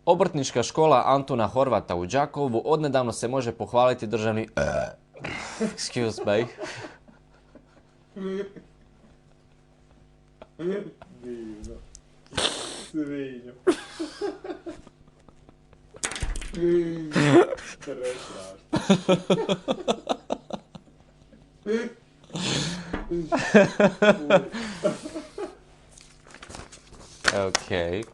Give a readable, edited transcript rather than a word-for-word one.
Obrtnička škola Antuna Horvata u Đakovu odnedavno se može pohvaliti državni... Excuse me. Divno. Svinjo. Prestrašno. Okay.